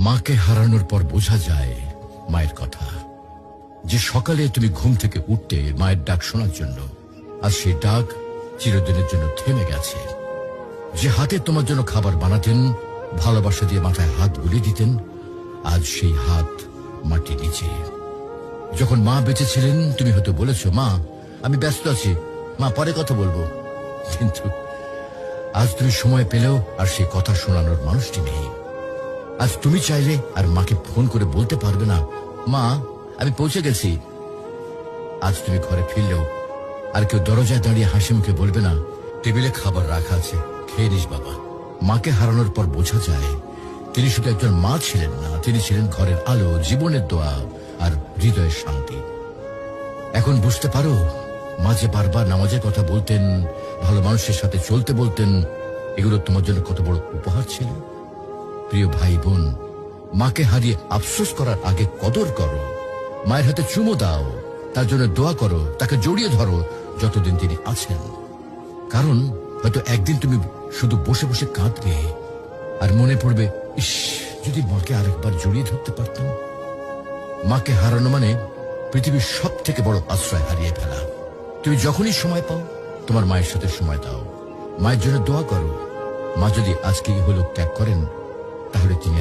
মাকে হারানোর পর বোঝা যায় মায়ের কথা, যে সকালে তুমি ঘুম থেকে উঠতে মায়ের ডাক শোনার জন্য, আর সেই ডাক চিরদিনের জন্য থেমে গেছে। যে হাতে তোমার জন্য খাবার বানাতেন, ভালোবাসা দিয়ে মাথায় হাত বুলিয়ে দিতেন, আজ সেই হাত মাটির নিচে। যখন মা বেঁচে ছিলেন তুমি হয়তো বলেছ, মা আমি ব্যস্ত আছি, মা পরে কথা বলবো। কিন্তু আজ তুমি সময় পেলেও আর সেই কথা শোনানোর মানুষটি নেই। আজ তুমি চাইলে আর মাকে ফোন করে বলতে পারবে না, মা আমি পৌঁছে গেছি। আজ তুমি ঘরে ফিরলেও আর কেউ দরজায় দাঁড়িয়ে হাসি মুখে বলবে না, টেবিলে খাবার রাখা আছে, খেয়ে নিস বাবা। মাকে হারানোর পর বোঝা যায় তিনি শুধু একজন মা ছিলেন না, তিনি ছিলেন ঘরের আলো, জীবনের দোয়া আর হৃদয়ের শান্তি। এখন বুঝতে পারো মা যে বারবার নামাজের কথা বলতেন, ভালো মানুষের সাথে চলতে বলতেন, এগুলো তোমার জন্য কত বড় উপহার ছিল। প্রিয় ভাই বোন, মাকে হারিয়ে আফসোস করার আগে কদর করো, মায়ের হাতে চুমো দাও, তার জন্য দোয়া করো, তাকে জড়িয়ে ধরো যতদিন তিনি আছেন। কারণ হয়তো একদিন তুমি শুধু বসে বসে কাঁদবে আর মনে পড়বে, ইস যদি মাকে আরেকবার জড়িয়ে ধরতে পারতাম। মাকে হারানো মানে পৃথিবীর সব থেকে বড় আশ্রয় হারিয়ে ফেলা। তুমি যখনই সময় পাও তোমার মায়ের সাথে সময় দাও, মায়ের জন্য দোয়া করো। মা যদি আজকে হলো ত্যাগ করেন তাহলে তিনি